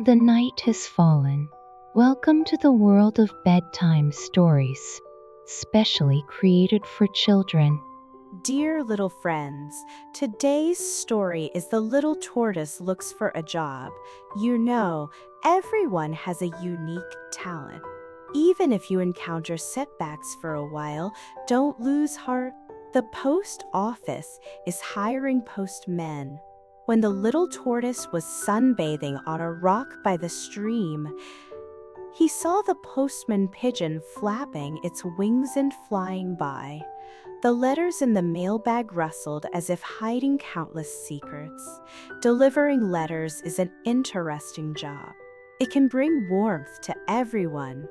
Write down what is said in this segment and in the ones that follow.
The night has fallen. Welcome to the world of bedtime stories, specially created for children. Dear little friends, today's story is The Little Tortoise Looks for a Job. You know, everyone has a unique talent. Even if you encounter setbacks for a while, don't lose heart. The post office is hiring postmen. When the little tortoise was sunbathing on a rock by the stream, he saw the postman pigeon flapping its wings and flying by. The letters in the mailbag rustled as if hiding countless secrets. Delivering letters is an interesting job. It can bring warmth to everyone.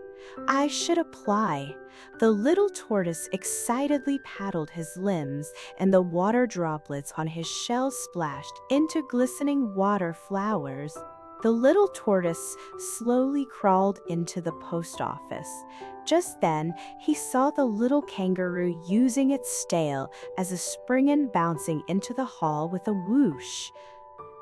I should apply. The little tortoise excitedly paddled his limbs, and the water droplets on his shell splashed into glistening water flowers. The little tortoise slowly crawled into the post office. Just then, he saw the little kangaroo using its tail as a spring and bouncing into the hall with a whoosh.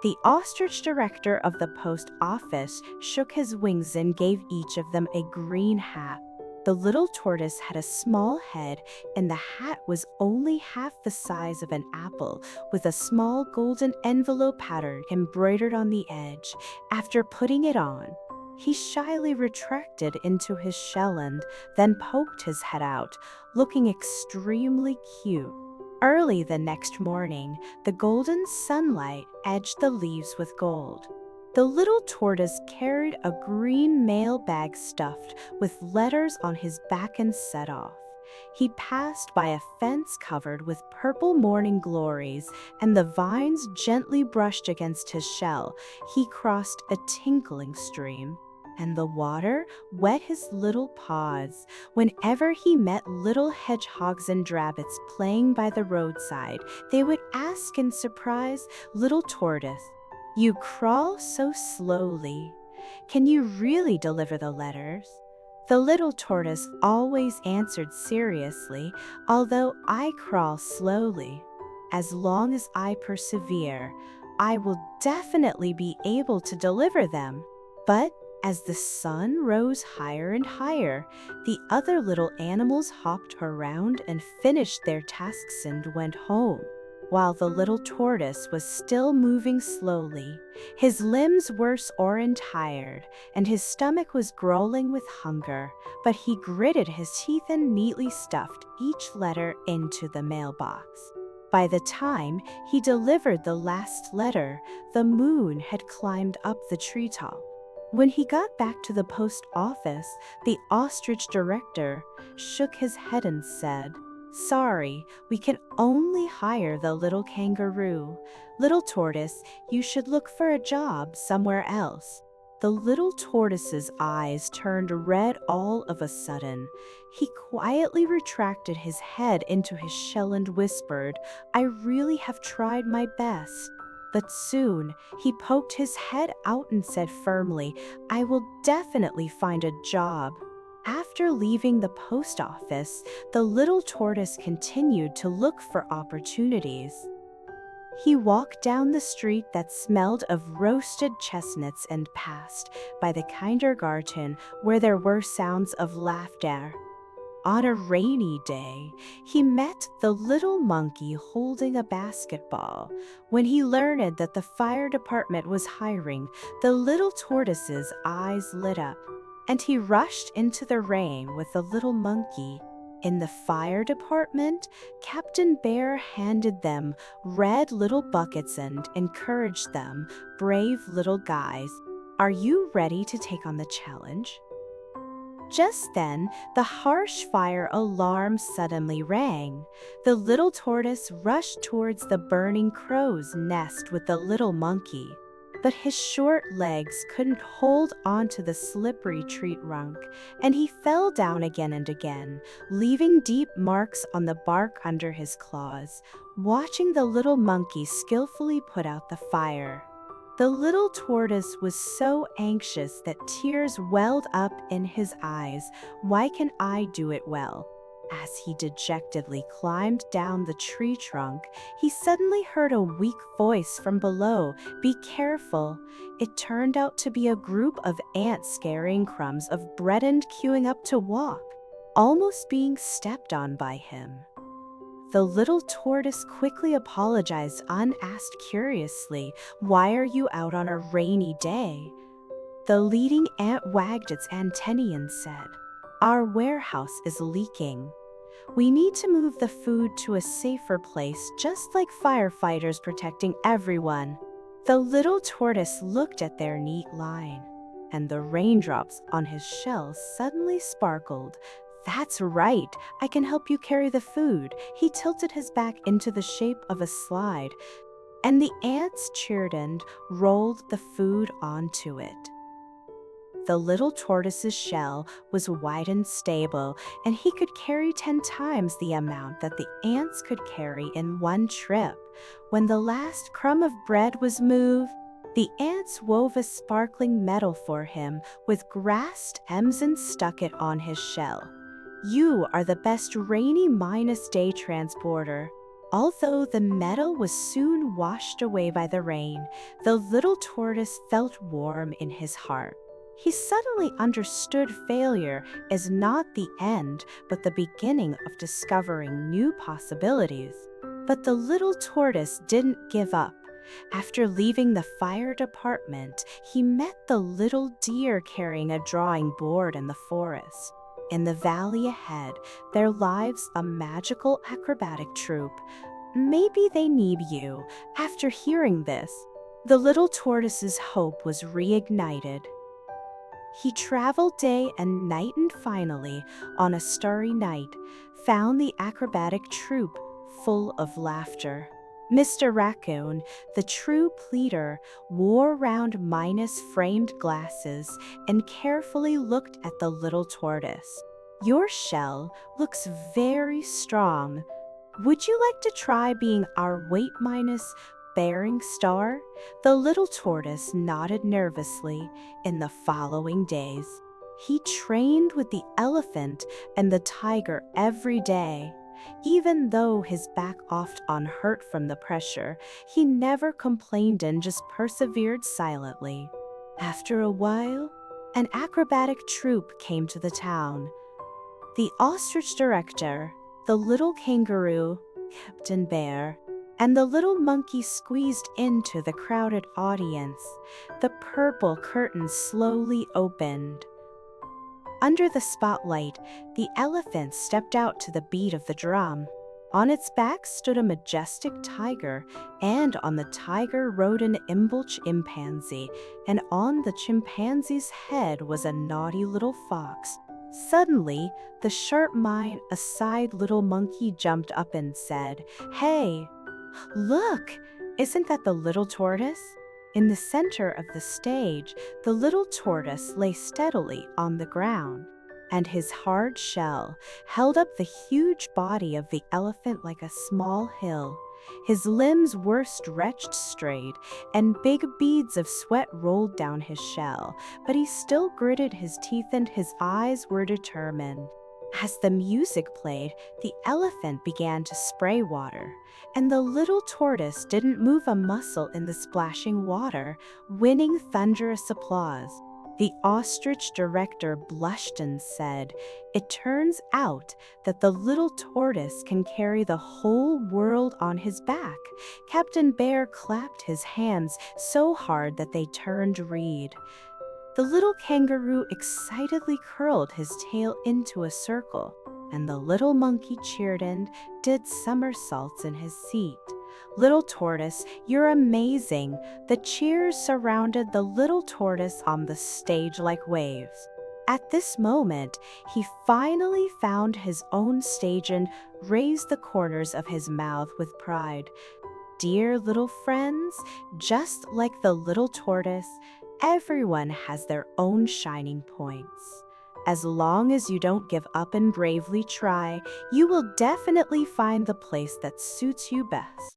The ostrich director of the post office shook his wings and gave each of them a green hat. The little tortoise had a small head, and the hat was only half the size of an apple, with a small golden envelope pattern embroidered on the edge. After putting it on, he shyly retracted into his shell and then poked his head out, looking extremely cute. Early the next morning, the golden sunlight edged the leaves with gold. The little tortoise carried a green mail bag stuffed with letters on his back and set off. He passed by a fence covered with purple morning glories, and the vines gently brushed against his shell. He crossed a tinkling stream, and the water wet his little paws. Whenever he met little hedgehogs and rabbits playing by the roadside, they would ask in surprise, "Little tortoise, you crawl so slowly. Can you really deliver the letters?" The little tortoise always answered seriously, "Although I crawl slowly, as long as I persevere, I will definitely be able to deliver them." But as the sun rose higher and higher, the other little animals hopped around and finished their tasks and went home, while the little tortoise was still moving slowly. His limbs were sore and tired, and his stomach was growling with hunger, but he gritted his teeth and neatly stuffed each letter into the mailbox. By the time he delivered the last letter, the moon had climbed up the treetop. When he got back to the post office, the ostrich director shook his head and said, "Sorry, we can only hire the little kangaroo. Little tortoise, you should look for a job somewhere else." The little tortoise's eyes turned red all of a sudden. He quietly retracted his head into his shell and whispered, "I really have tried my best." But soon he poked his head out and said firmly, "I will definitely find a job." After leaving the post office, the little tortoise continued to look for opportunities. He walked down the street that smelled of roasted chestnuts and passed by the kindergarten where there were sounds of laughter. On a rainy day, he met the little monkey holding a basketball. When he learned that the fire department was hiring, the little tortoise's eyes lit up, and he rushed into the rain with the little monkey. In the fire department, Captain Bear handed them red little buckets and encouraged them, "Brave little guys, are you ready to take on the challenge?" Just then, the harsh fire alarm suddenly rang. The little tortoise rushed towards the burning crow's nest with the little monkey, but his short legs couldn't hold onto the slippery tree trunk, and he fell down again and again, leaving deep marks on the bark under his claws. Watching the little monkey skillfully put out the fire, the little tortoise was so anxious that tears welled up in his eyes. "Why can I do it well? As he dejectedly climbed down the tree trunk, he suddenly heard a weak voice from below. "Be careful." It turned out to be a group of ants carrying crumbs of bread and queuing up to walk, almost being stepped on by him. The little tortoise quickly apologized, unasked curiously, "Why are you out on a rainy day?" The leading ant wagged its antennae and said, "Our warehouse is leaking. We need to move the food to a safer place, just like firefighters protecting everyone." The little tortoise looked at their neat line, and the raindrops on his shell suddenly sparkled. "That's right, I can help you carry the food." He tilted his back into the shape of a slide, and the ants cheered and rolled the food onto it. The little tortoise's shell was wide and stable, and he could carry 10 times the amount that the ants could carry in one trip. When the last crumb of bread was moved, the ants wove a sparkling medal for him with grass stems and stuck it on his shell. "You are the best rainy-day transporter." Although the medal was soon washed away by the rain, the little tortoise felt warm in his heart. He suddenly understood failure is not the end, but the beginning of discovering new possibilities. But the little tortoise didn't give up. After leaving the fire department, he met the little deer carrying a drawing board in the forest. In the valley ahead, there lives a magical acrobatic troupe. Maybe they need you. After hearing this, the little tortoise's hope was reignited. He traveled day and night and finally, on a starry night, found the acrobatic troupe full of laughter. Mr. Raccoon, the true leader, wore round-framed glasses and carefully looked at the little tortoise. "Your shell looks very strong. Would you like to try being our weight-bearing star?" The little tortoise nodded nervously. In the following days, he trained with the elephant and the tiger every day. Even though his back often hurt from the pressure, he never complained and just persevered silently. After a while, an acrobatic troupe came to the town. The ostrich director, the little kangaroo, Captain Bear, and the little monkey squeezed into the crowded audience. The purple curtains slowly opened. Under the spotlight, the elephant stepped out to the beat of the drum. On its back stood a majestic tiger, and on the tiger rode an imble chimpanzee, and on the chimpanzee's head was a naughty little fox. Suddenly, the sharp-eyed little monkey jumped up and said, "Hey, look! Isn't that the little tortoise?" In the center of the stage, the little tortoise lay steadily on the ground, and his hard shell held up the huge body of the elephant like a small hill. His limbs were stretched straight, and big beads of sweat rolled down his shell, but he still gritted his teeth and his eyes were determined. As the music played, the elephant began to spray water, and the little tortoise didn't move a muscle in the splashing water, winning thunderous applause. The ostrich director blushed and said, "It turns out that the little tortoise can carry the whole world on his back." Captain Bear clapped his hands so hard that they turned red. The little kangaroo excitedly curled his tail into a circle, and the little monkey cheered and did somersaults in his seat. "Little tortoise, you're amazing!" The cheers surrounded the little tortoise on the stage like waves. At this moment, he finally found his own stage and raised the corners of his mouth with pride. Dear little friends, just like the little tortoise, everyone has their own shining points. As long as you don't give up and bravely try, you will definitely find the place that suits you best.